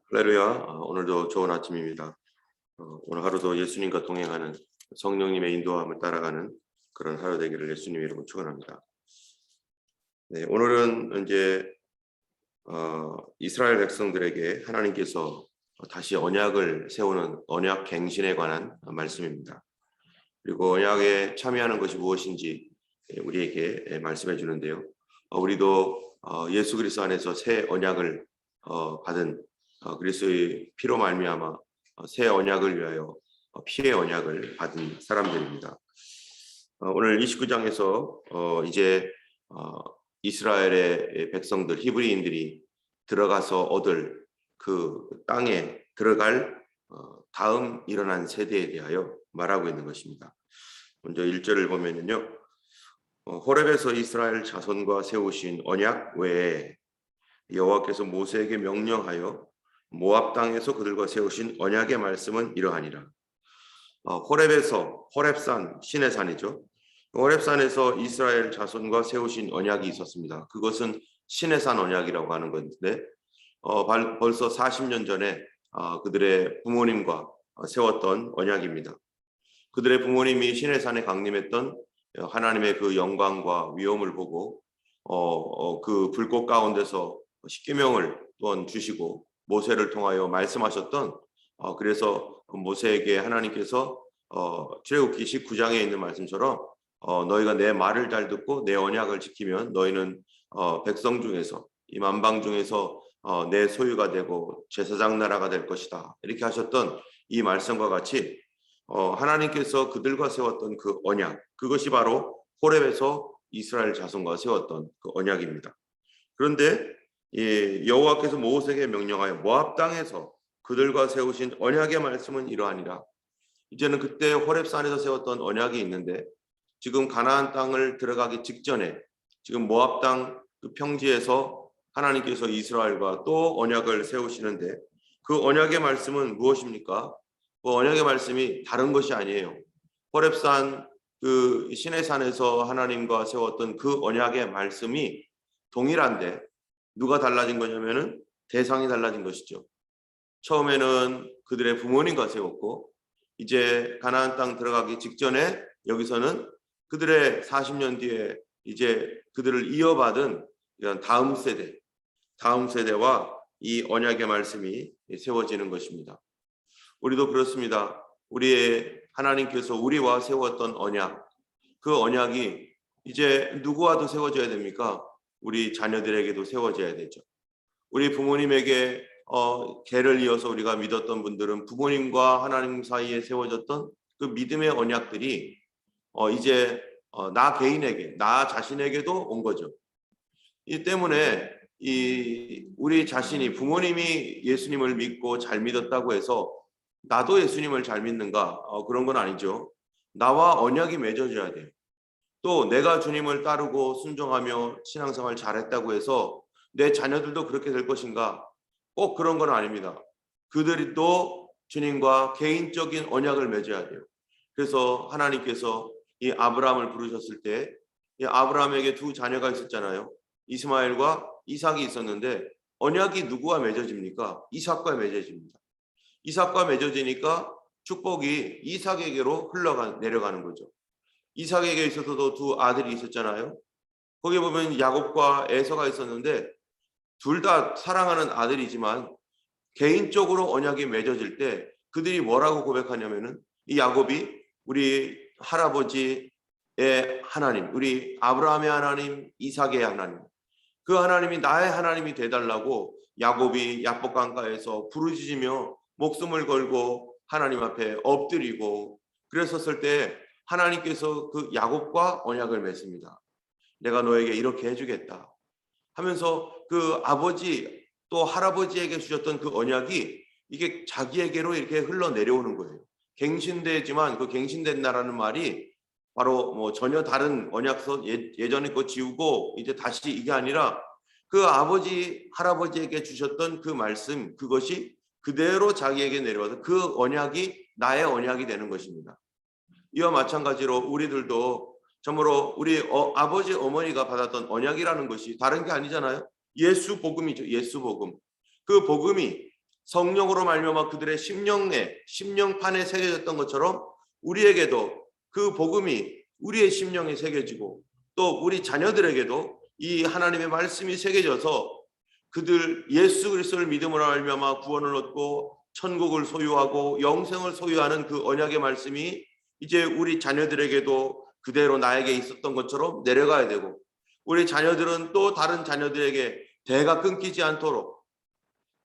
할렐루야. 오늘도 좋은 아침입니다. 오늘 하루도 예수님과 동행하는 성령님의 인도함을 따라가는 그런 하루 되기를 예수님 이름으로 축원합니다. 네, 오늘은 이제 이스라엘 백성들에게 하나님께서 다시 언약을 세우는 언약 갱신에 관한 말씀입니다. 그리고 언약에 참여하는 것이 무엇인지 우리에게 말씀해 주는데요. 우리도 예수 그리스도 안에서 새 언약을 받은 그리스도의 피로 말미암아 새 언약을 위하여 피의 언약을 받은 사람들입니다. 오늘 29장에서 이제 이스라엘의 백성들 히브리인들이 들어가서 얻을 그 땅에 들어갈 다음 일어난 세대에 대하여 말하고 있는 것입니다. 먼저 1절을 보면은요. 호렙에서 이스라엘 자손과 세우신 언약 외에 여호와께서 모세에게 명령하여 모압 땅에서 그들과 세우신 언약의 말씀은 이러하니라. 호렙에서, 호렙산, 신의 산이죠. 호렙산에서 이스라엘 자손과 세우신 언약이 있었습니다. 그것은 신의 산 언약이라고 하는 건데 벌써 40년 전에 그들의 부모님과 세웠던 언약입니다. 그들의 부모님이 신의 산에 강림했던 하나님의 그 영광과 위엄을 보고 그 불꽃 가운데서 십계명을 또한 주시고 모세를 통하여 말씀하셨던 그래서 모세에게 하나님께서 출애굽기 19장에 있는 말씀처럼 너희가 내 말을 잘 듣고 내 언약을 지키면 너희는 백성 중에서 이 만방 중에서 내 소유가 되고 제사장 나라가 될 것이다. 이렇게 하셨던 이 말씀과 같이 하나님께서 그들과 세웠던 그 언약, 그것이 바로 호렙에서 이스라엘 자손과 세웠던 그 언약입니다. 그런데 여호와께서 모세에게 명령하여 모압 땅에서 그들과 세우신 언약의 말씀은 이러하니라. 이제는 그때 호렙산에서 세웠던 언약이 있는데 지금 가나안 땅을 들어가기 직전에 지금 모압 땅 그 평지에서 하나님께서 이스라엘과 또 언약을 세우시는데 그 언약의 말씀은 무엇입니까? 그 언약의 말씀이 다른 것이 아니에요. 호렙산 그 신의 산에서 하나님과 세웠던 그 언약의 말씀이 동일한데 누가 달라진 거냐면은 대상이 달라진 것이죠. 처음에는 그들의 부모님과 세웠고 이제 가나안 땅 들어가기 직전에 여기서는 그들의 40년 뒤에 이제 그들을 이어받은 이런 다음 세대와 이 언약의 말씀이 세워지는 것입니다. 우리도 그렇습니다. 우리의 하나님께서 우리와 세웠던 언약, 그 언약이 이제 누구와도 세워져야 됩니까? 우리 자녀들에게도 세워져야 되죠. 우리 부모님에게 계를 이어서 우리가 믿었던 분들은 부모님과 하나님 사이에 세워졌던 그 믿음의 언약들이 이제 나 개인에게, 나 자신에게도 온 거죠. 이 때문에 우리 자신이 부모님이 예수님을 믿고 잘 믿었다고 해서 나도 예수님을 잘 믿는가? 그런 건 아니죠. 나와 언약이 맺어져야 돼요. 또 내가 주님을 따르고 순종하며 신앙생활 잘했다고 해서 내 자녀들도 그렇게 될 것인가? 꼭 그런 건 아닙니다. 그들이 또 주님과 개인적인 언약을 맺어야 돼요. 그래서 하나님께서 이 아브라함을 부르셨을 때 이 아브라함에게 두 자녀가 있었잖아요. 이스마엘과 이삭이 있었는데 언약이 누구와 맺어집니까? 이삭과 맺어집니다. 이삭과 맺어지니까 축복이 이삭에게로 내려가는 거죠. 이삭에게 있어서도 두 아들이 있었잖아요. 거기 보면 야곱과 에서가 있었는데 둘 다 사랑하는 아들이지만 개인적으로 언약이 맺어질 때 그들이 뭐라고 고백하냐면은 이 야곱이 우리 할아버지의 하나님, 우리 아브라함의 하나님, 이삭의 하나님, 그 하나님이 나의 하나님이 되달라고 야곱이 야복강가에서 부르짖으며 목숨을 걸고 하나님 앞에 엎드리고 그랬었을 때 하나님께서 그 야곱과 언약을 맺습니다. 내가 너에게 이렇게 해주겠다 하면서 그 아버지 또 할아버지에게 주셨던 그 언약이 이게 자기에게로 이렇게 흘러내려오는 거예요. 갱신되지만 그 갱신된다라는 말이 바로 뭐 전혀 다른 언약서 예전에 거 지우고 이제 다시 이게 아니라 그 아버지 할아버지에게 주셨던 그 말씀 그것이 그대로 자기에게 내려와서 그 언약이 나의 언약이 되는 것입니다. 이와 마찬가지로 우리들도 참으로 우리 아버지 어머니가 받았던 언약이라는 것이 다른 게 아니잖아요. 예수 복음이죠. 예수 복음. 그 복음이 성령으로 말미암아 그들의 심령판에 새겨졌던 것처럼 우리에게도 그 복음이 우리의 심령에 새겨지고 또 우리 자녀들에게도 이 하나님의 말씀이 새겨져서 그들 예수 그리스도를 믿음으로 말미암아 구원을 얻고 천국을 소유하고 영생을 소유하는 그 언약의 말씀이 이제 우리 자녀들에게도 그대로 나에게 있었던 것처럼 내려가야 되고, 우리 자녀들은 또 다른 자녀들에게 대가 끊기지 않도록,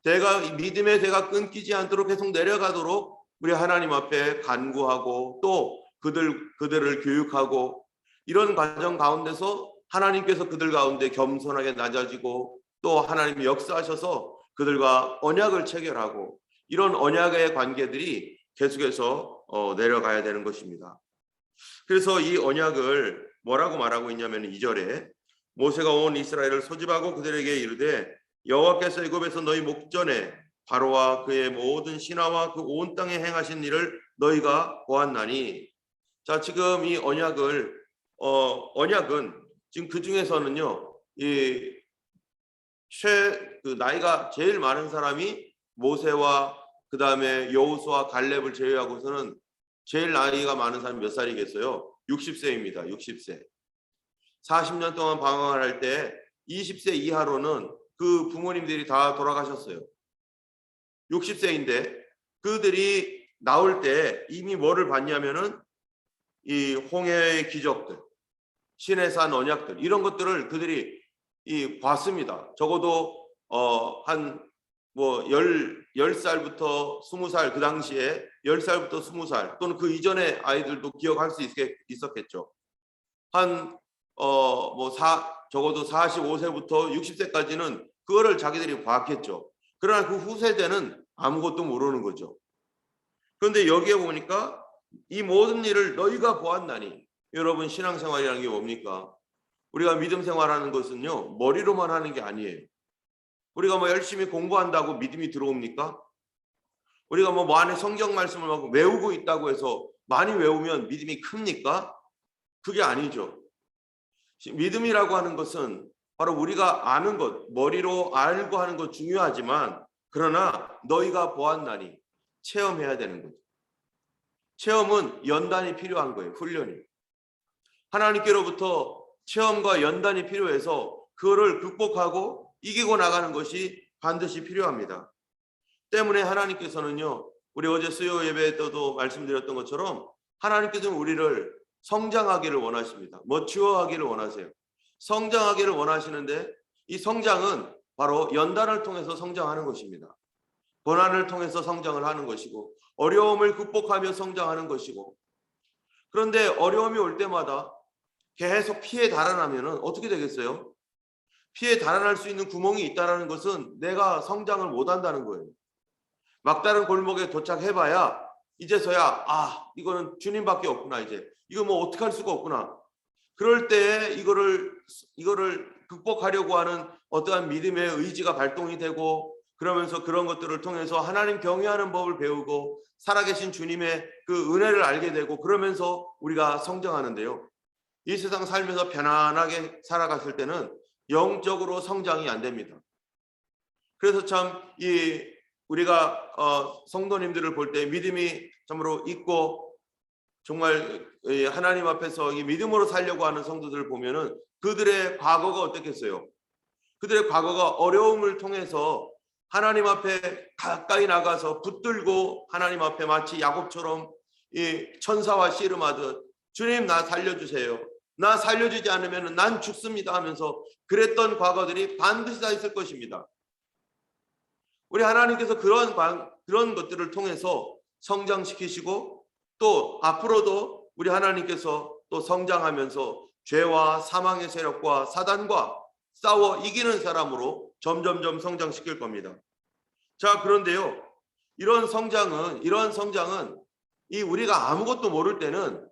믿음의 대가 끊기지 않도록 계속 내려가도록 우리 하나님 앞에 간구하고 또 그들을 교육하고, 이런 과정 가운데서 하나님께서 그들 가운데 겸손하게 낮아지고 또 하나님이 역사하셔서 그들과 언약을 체결하고, 이런 언약의 관계들이 계속해서 내려가야 되는 것입니다. 그래서 이 언약을 뭐라고 말하고 있냐면 2절에 모세가 온 이스라엘을 소집하고 그들에게 이르되 여호와께서 애굽에서 너희 목전에 바로와 그의 모든 신하와 그 온 땅에 행하신 일을 너희가 보았나니. 자, 지금 이 언약은 지금 그 중에서는요, 나이가 제일 많은 사람이 모세와 그 다음에 여호수아 갈렙을 제외하고서는 제일 나이가 많은 사람이 몇 살이겠어요? 60세입니다. 60세. 40년 동안 방황을 할 때 20세 이하로는 그 부모님들이 다 돌아가셨어요. 60세인데 그들이 나올 때 이미 뭐를 봤냐면은 이 홍해의 기적들, 시내산 언약들, 이런 것들을 그들이 봤습니다. 적어도 한 10살부터 20살, 그 당시에 10살부터 20살 또는 그 이전의 아이들도 기억할 수 있었겠죠. 적어도 45세부터 60세까지는 그거를 자기들이 봤겠죠. 그러나 그 후세대는 아무것도 모르는 거죠. 그런데 여기에 보니까 이 모든 일을 너희가 보았나니. 여러분, 신앙생활이라는 게 뭡니까? 우리가 믿음 생활하는 것은요, 머리로만 하는 게 아니에요. 우리가 열심히 공부한다고 믿음이 들어옵니까? 우리가 안에 성경 말씀을 막 외우고 있다고 해서 많이 외우면 믿음이 큽니까? 그게 아니죠. 믿음이라고 하는 것은 바로 우리가 아는 것, 머리로 알고 하는 것 중요하지만, 그러나 너희가 보았나니, 체험해야 되는 거죠. 체험은 연단이 필요한 거예요. 훈련이. 하나님께로부터 체험과 연단이 필요해서 그거를 극복하고 이기고 나가는 것이 반드시 필요합니다. 때문에 하나님께서는요, 우리 어제 수요 예배 때도 말씀드렸던 것처럼 하나님께서는 우리를 성장하기를 원하십니다. 머추어하기를 원하세요. 성장하기를 원하시는데 이 성장은 바로 연단을 통해서 성장하는 것입니다. 고난을 통해서 성장을 하는 것이고 어려움을 극복하며 성장하는 것이고, 그런데 어려움이 올 때마다 계속 피해 달아나면 어떻게 되겠어요? 피해 달아날 수 있는 구멍이 있다는 것은 내가 성장을 못한다는 거예요. 막다른 골목에 도착해봐야 이제서야 이거는 주님밖에 없구나, 이제 이거 어떻게 할 수가 없구나. 그럴 때 이거를 극복하려고 하는 어떠한 믿음의 의지가 발동이 되고, 그러면서 그런 것들을 통해서 하나님 경외하는 법을 배우고 살아계신 주님의 그 은혜를 알게 되고, 그러면서 우리가 성장하는데요, 이 세상 살면서 편안하게 살아갔을 때는 영적으로 성장이 안 됩니다. 그래서 참 우리가 성도님들을 볼 때 믿음이 참으로 있고 정말 하나님 앞에서 이 믿음으로 살려고 하는 성도들을 보면은 그들의 과거가 어떻겠어요? 그들의 과거가 어려움을 통해서 하나님 앞에 가까이 나가서 붙들고 하나님 앞에 마치 야곱처럼 이 천사와 씨름하듯 주님 나 살려주세요, 나 살려주지 않으면 난 죽습니다 하면서 그랬던 과거들이 반드시 다 있을 것입니다. 우리 하나님께서 그런 것들을 통해서 성장시키시고 또 앞으로도 우리 하나님께서 또 성장하면서 죄와 사망의 세력과 사단과 싸워 이기는 사람으로 점점점 성장시킬 겁니다. 자, 그런데요, 이러한 성장은 우리가 아무것도 모를 때는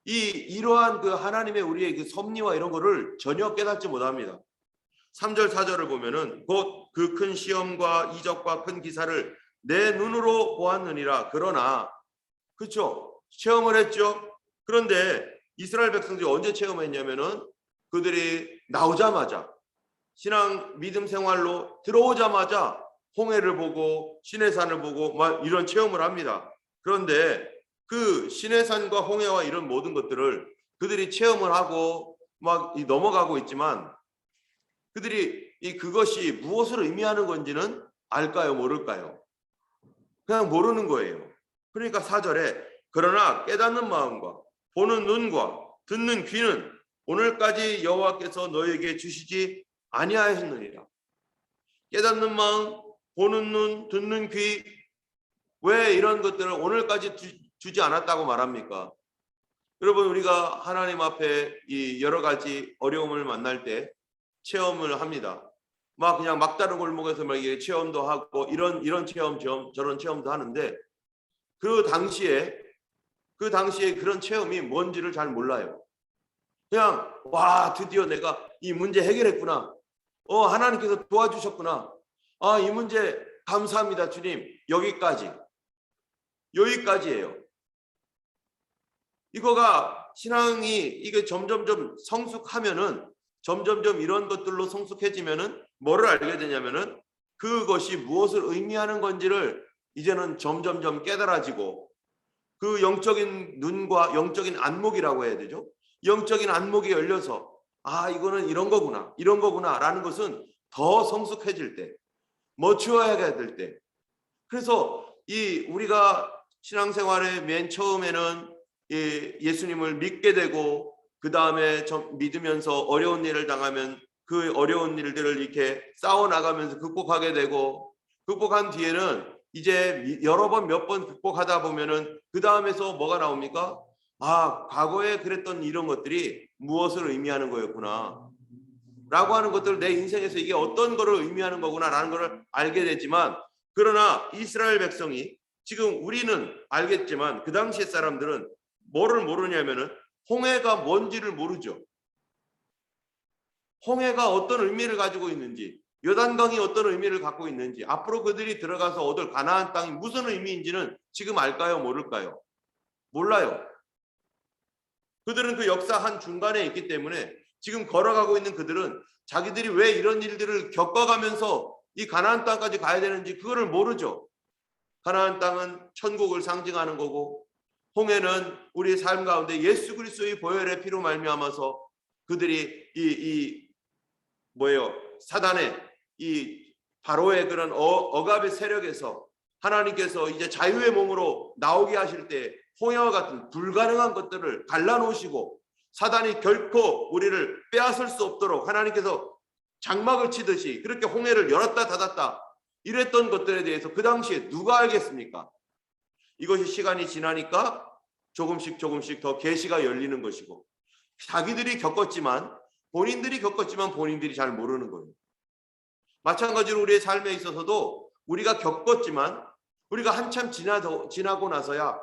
이러한 그 하나님의 우리의 그 섭리와 이런 거를 전혀 깨닫지 못합니다. 3절 4절을 보면은 곧 그 큰 시험과 이적과 큰 기사를 내 눈으로 보았느니라. 그러나, 그렇죠, 체험을 했죠. 그런데 이스라엘 백성들이 언제 체험했냐면은 그들이 나오자마자, 신앙 믿음 생활로 들어오자마자 홍해를 보고 시내산을 보고 막 이런 체험을 합니다. 그런데 그 시내산과 홍해와 이런 모든 것들을 그들이 체험을 하고 막 넘어가고 있지만 그들이 그것이 무엇을 의미하는 건지는 알까요, 모를까요? 그냥 모르는 거예요. 그러니까 4절에 그러나 깨닫는 마음과 보는 눈과 듣는 귀는 오늘까지 여호와께서 너에게 주시지 아니하였느니라. 깨닫는 마음, 보는 눈, 듣는 귀, 왜 이런 것들을 오늘까지 주지 않았다고 말합니까? 여러분, 우리가 하나님 앞에 이 여러 가지 어려움을 만날 때 체험을 합니다. 막 그냥 막다른 골목에서 막 체험도 하고 이런 체험 저런 체험도 하는데 그 당시에 그런 체험이 뭔지를 잘 몰라요. 그냥 와, 드디어 내가 이 문제 해결했구나. 하나님께서 도와주셨구나. 이 문제 감사합니다, 주님. 여기까지예요. 이거가 신앙이 이게 점점점 성숙하면은 점점점 이런 것들로 성숙해지면은 뭐를 알게 되냐면은 그것이 무엇을 의미하는 건지를 이제는 점점점 깨달아지고 그 영적인 눈과 영적인 안목이라고 해야 되죠. 영적인 안목이 열려서 이거는 이런 거구나라는 것은 더 성숙해질 때, 머추어야 될 때. 그래서 우리가 신앙생활의 맨 처음에는 예수님을 믿게 되고 그 다음에 믿으면서 어려운 일을 당하면 그 어려운 일들을 이렇게 싸워나가면서 극복하게 되고 극복한 뒤에는 이제 여러 번 몇 번 극복하다 보면은 그 다음에서 뭐가 나옵니까? 과거에 그랬던 이런 것들이 무엇을 의미하는 거였구나 라고 하는 것들, 내 인생에서 이게 어떤 거를 의미하는 거구나 라는 거를 알게 되지만, 그러나 이스라엘 백성이 지금 우리는 알겠지만 그 당시의 사람들은 뭐를 모르냐면은 홍해가 뭔지를 모르죠. 홍해가 어떤 의미를 가지고 있는지, 요단강이 어떤 의미를 갖고 있는지, 앞으로 그들이 들어가서 얻을 가나안 땅이 무슨 의미인지는 지금 알까요, 모를까요? 몰라요. 그들은 그 역사 한 중간에 있기 때문에 지금 걸어가고 있는 그들은 자기들이 왜 이런 일들을 겪어가면서 이 가나안 땅까지 가야 되는지 그거를 모르죠. 가나안 땅은 천국을 상징하는 거고, 홍해는 우리의 삶 가운데 예수 그리스도의 보혈의 피로 말미암아서 그들이 사단의 바로의 그런 억압의 세력에서 하나님께서 이제 자유의 몸으로 나오게 하실 때 홍해와 같은 불가능한 것들을 갈라놓으시고 사단이 결코 우리를 빼앗을 수 없도록 하나님께서 장막을 치듯이 그렇게 홍해를 열었다 닫았다 이랬던 것들에 대해서 그 당시에 누가 알겠습니까? 이것이 시간이 지나니까 조금씩 더 계시가 열리는 것이고, 본인들이 겪었지만 본인들이 잘 모르는 거예요. 마찬가지로 우리의 삶에 있어서도 우리가 겪었지만 우리가 한참 지나고 나서야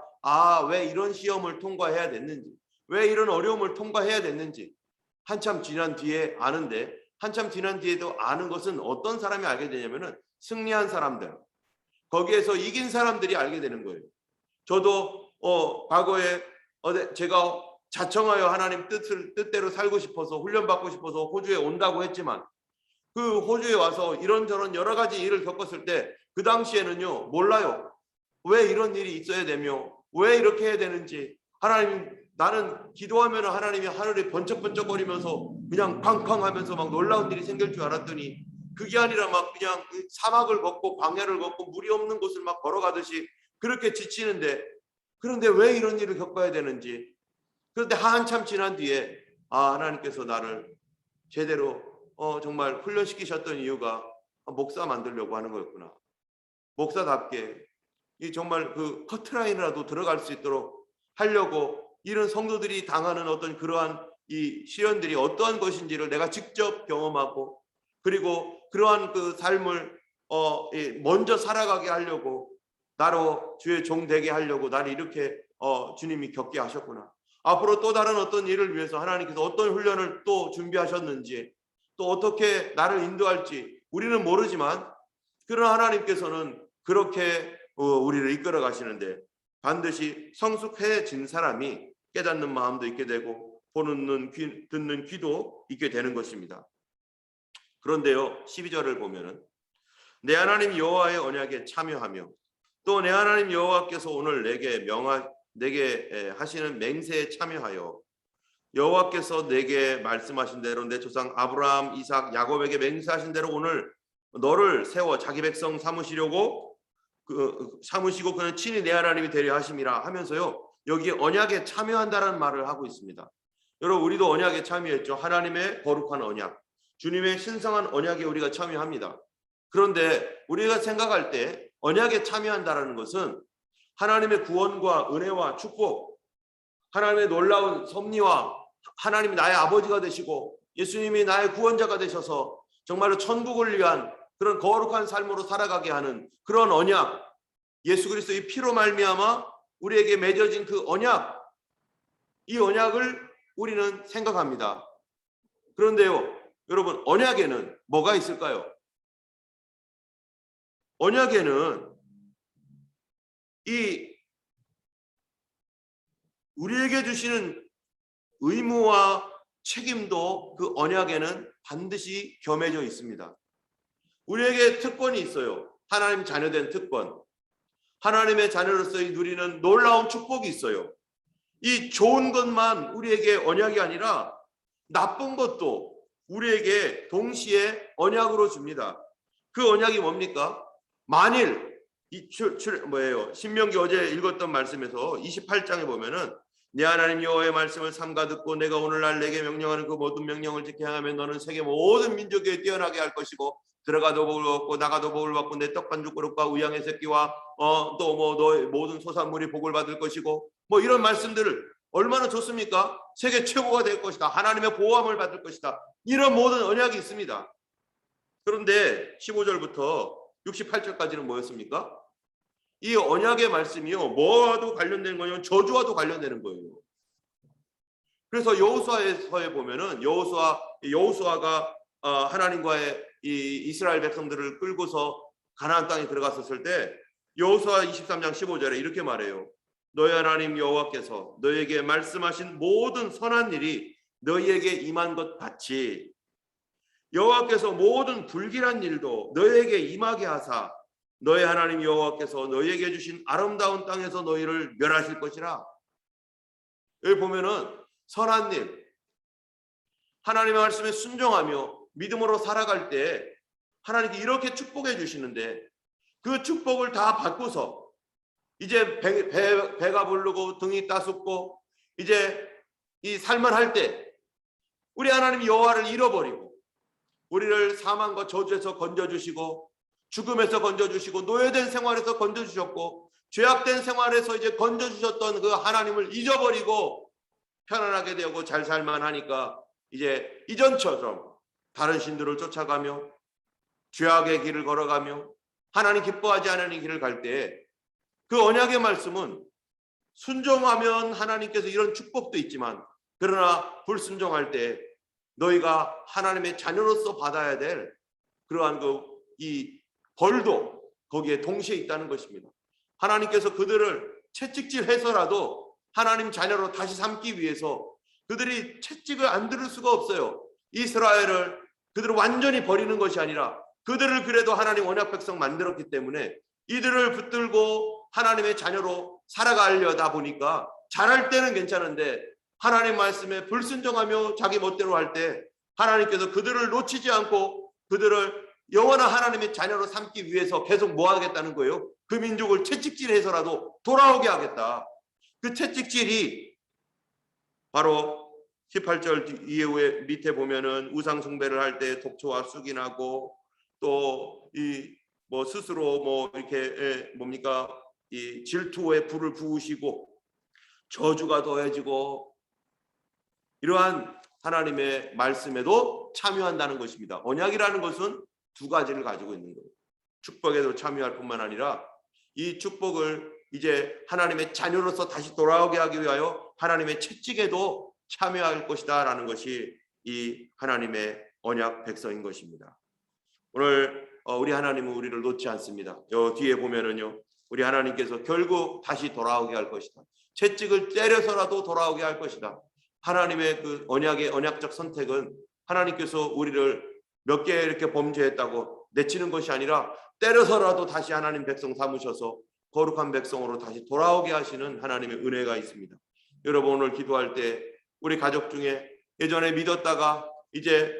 왜 이런 시험을 통과해야 됐는지, 왜 이런 어려움을 통과해야 됐는지 한참 지난 뒤에 아는데, 한참 지난 뒤에도 아는 것은 어떤 사람이 알게 되냐면은 승리한 사람들, 거기에서 이긴 사람들이 알게 되는 거예요. 저도 과거에 제가 자청하여 하나님 뜻대로 살고 싶어서 훈련받고 싶어서 호주에 온다고 했지만 그 호주에 와서 이런저런 여러 가지 일을 겪었을 때 그 당시에는요 몰라요. 왜 이런 일이 있어야 되며 왜 이렇게 해야 되는지. 하나님, 나는 기도하면 하나님이 하늘에 번쩍번쩍거리면서 그냥 쾅쾅 하면서 막 놀라운 일이 생길 줄 알았더니 그게 아니라 막 그냥 사막을 걷고 광야를 걷고 물이 없는 곳을 막 걸어가듯이 그렇게 지치는데, 그런데 왜 이런 일을 겪어야 되는지. 그런데 한참 지난 뒤에 하나님께서 나를 제대로 정말 훈련시키셨던 이유가 목사 만들려고 하는 거였구나. 목사답게 정말 그 커트라인이라도 들어갈 수 있도록 하려고, 이런 성도들이 당하는 어떤 그러한 이 시련들이 어떠한 것인지를 내가 직접 경험하고, 그리고 그러한 그 삶을 먼저 살아가게 하려고, 나로 주의 종 되게 하려고 나를 이렇게 주님이 겪게 하셨구나. 앞으로 또 다른 어떤 일을 위해서 하나님께서 어떤 훈련을 또 준비하셨는지, 또 어떻게 나를 인도할지 우리는 모르지만, 그러나 하나님께서는 그렇게 우리를 이끌어 가시는데 반드시 성숙해진 사람이 깨닫는 마음도 있게 되고 보는 눈, 듣는 귀도 있게 되는 것입니다. 그런데요, 12절을 보면은 내 하나님 여호와의 언약에 참여하며 또 내 하나님 여호와께서 오늘 내게 하시는 맹세에 참여하여 여호와께서 내게 말씀하신 대로 내 조상 아브라함, 이삭, 야곱에게 맹세하신 대로 오늘 너를 세워 자기 백성 삼으시고 그는 친히 내 하나님이 되려 하심이라 하면서요, 여기 언약에 참여한다라는 말을 하고 있습니다. 여러분, 우리도 언약에 참여했죠. 하나님의 거룩한 언약, 주님의 신성한 언약에 우리가 참여합니다. 그런데 우리가 생각할 때 언약에 참여한다라는 것은 하나님의 구원과 은혜와 축복, 하나님의 놀라운 섭리와 하나님이 나의 아버지가 되시고 예수님이 나의 구원자가 되셔서 정말로 천국을 위한 그런 거룩한 삶으로 살아가게 하는 그런 언약, 예수 그리스도의 피로 말미암아 우리에게 맺어진 그 언약, 이 언약을 우리는 생각합니다. 그런데요, 여러분, 언약에는 뭐가 있을까요? 언약에는 이 우리에게 주시는 의무와 책임도 그 언약에는 반드시 겸해져 있습니다. 우리에게 특권이 있어요. 하나님 자녀된 특권, 하나님의 자녀로서 누리는 놀라운 축복이 있어요. 이 좋은 것만 우리에게 언약이 아니라 나쁜 것도 우리에게 동시에 언약으로 줍니다. 그 언약이 뭡니까? 만일 신명기 어제 읽었던 말씀에서 28장에 보면은 내 하나님 여호와의 말씀을 삼가 듣고 내가 오늘날 내게 명령하는 그 모든 명령을 지켜 행하면 너는 세계 모든 민족에 뛰어나게 할 것이고 들어가도 복을 얻고 나가도 복을 받고 내 떡반죽 그릇과 우양의 새끼와 또 뭐 너의 모든 소산물이 복을 받을 것이고 뭐 이런 말씀들을 얼마나 좋습니까? 세계 최고가 될 것이다. 하나님의 보호함을 받을 것이다. 이런 모든 언약이 있습니다. 그런데 15절부터 68절까지는 뭐였습니까? 이 언약의 말씀이요, 뭐와도 관련된 거냐면 저주와도 관련되는 거예요. 그래서 여호수아서에 보면은 여호수아가 하나님과의 이 이스라엘 백성들을 끌고서 가나안 땅에 들어갔었을 때 여호수아 23장 15절에 이렇게 말해요. 너희 하나님 여호와께서 너희에게 말씀하신 모든 선한 일이 너희에게 임한 것 같이 여호와께서 모든 불길한 일도 너희에게 임하게 하사 너희 하나님 여호와께서 너희에게 주신 아름다운 땅에서 너희를 멸하실 것이라. 여기 보면은 선한 일, 하나님의 말씀에 순종하며 믿음으로 살아갈 때 하나님께 이렇게 축복해 주시는데 그 축복을 다 받고서 이제 배가 부르고 등이 따숩고 이제 이 살만할 때 우리 하나님 여호와를 잃어버리고 우리를 사망과 저주에서 건져주시고 죽음에서 건져주시고 노예된 생활에서 건져주셨고 죄악된 생활에서 이제 건져주셨던 그 하나님을 잊어버리고 편안하게 되고 잘 살만 하니까 이제 이전처럼 다른 신들을 쫓아가며 죄악의 길을 걸어가며 하나님 기뻐하지 않는 길을 갈 때 그 언약의 말씀은 순종하면 하나님께서 이런 축복도 있지만 그러나 불순종할 때 너희가 하나님의 자녀로서 받아야 될 그러한 이 벌도 거기에 동시에 있다는 것입니다. 하나님께서 그들을 채찍질해서라도 하나님 자녀로 다시 삼기 위해서 그들이 채찍을 안 들을 수가 없어요. 이스라엘을 그들을 완전히 버리는 것이 아니라 그들을 그래도 하나님 언약 백성 만들었기 때문에 이들을 붙들고 하나님의 자녀로 살아가려다 보니까 잘할 때는 괜찮은데 하나님 말씀에 불순종하며 자기 멋대로 할 때 하나님께서 그들을 놓치지 않고 그들을 영원한 하나님의 자녀로 삼기 위해서 계속 뭐 하겠다는 거예요? 그 민족을 채찍질해서라도 돌아오게 하겠다. 그 채찍질이 바로 18절 이후에 밑에 보면은 우상 숭배를 할 때 독초와 쑥이 나고 또 이 뭐 스스로 뭐 이렇게 뭡니까 이 질투에 불을 부으시고 저주가 더해지고 이러한 하나님의 말씀에도 참여한다는 것입니다. 언약이라는 것은 두 가지를 가지고 있는 거예요. 축복에도 참여할 뿐만 아니라 이 축복을 이제 하나님의 자녀로서 다시 돌아오게 하기 위하여 하나님의 채찍에도 참여할 것이다 라는 것이 이 하나님의 언약 백성인 것입니다. 오늘 우리 하나님은 우리를 놓지 않습니다. 요 뒤에 보면은요, 우리 하나님께서 결국 다시 돌아오게 할 것이다. 채찍을 때려서라도 돌아오게 할 것이다. 하나님의 그 언약적 선택은 하나님께서 우리를 몇 개 이렇게 범죄했다고 내치는 것이 아니라 때려서라도 다시 하나님 백성 삼으셔서 거룩한 백성으로 다시 돌아오게 하시는 하나님의 은혜가 있습니다. 여러분 오늘 기도할 때 우리 가족 중에 예전에 믿었다가 이제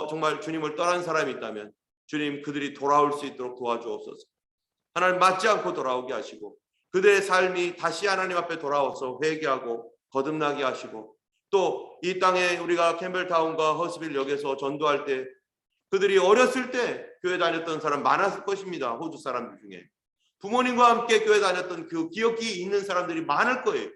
정말 주님을 떠난 사람이 있다면 주님 그들이 돌아올 수 있도록 도와주옵소서. 하나님 맞지 않고 돌아오게 하시고 그들의 삶이 다시 하나님 앞에 돌아와서 회개하고 거듭나게 하시고 또 이 땅에 우리가 캠벨타운과 허스빌역에서 전도할 때 그들이 어렸을 때 교회 다녔던 사람 많았을 것입니다. 호주 사람들 중에 부모님과 함께 교회 다녔던 그 기억이 있는 사람들이 많을 거예요.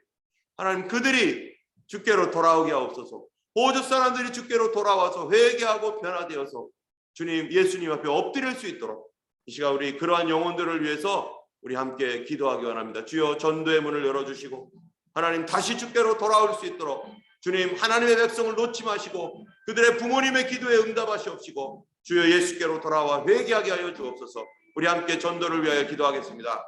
하나님 그들이 주께로 돌아오게 하옵소서. 호주 사람들이 주께로 돌아와서 회개하고 변화되어서 주님 예수님 앞에 엎드릴 수 있도록 이 시간 우리 그러한 영혼들을 위해서 우리 함께 기도하기 원합니다. 주여 전도의 문을 열어주시고 하나님 다시 주께로 돌아올 수 있도록 주님 하나님의 백성을 놓지 마시고 그들의 부모님의 기도에 응답하시옵시고 주여 예수께로 돌아와 회개하게 하여 주옵소서. 우리 함께 전도를 위하여 기도하겠습니다.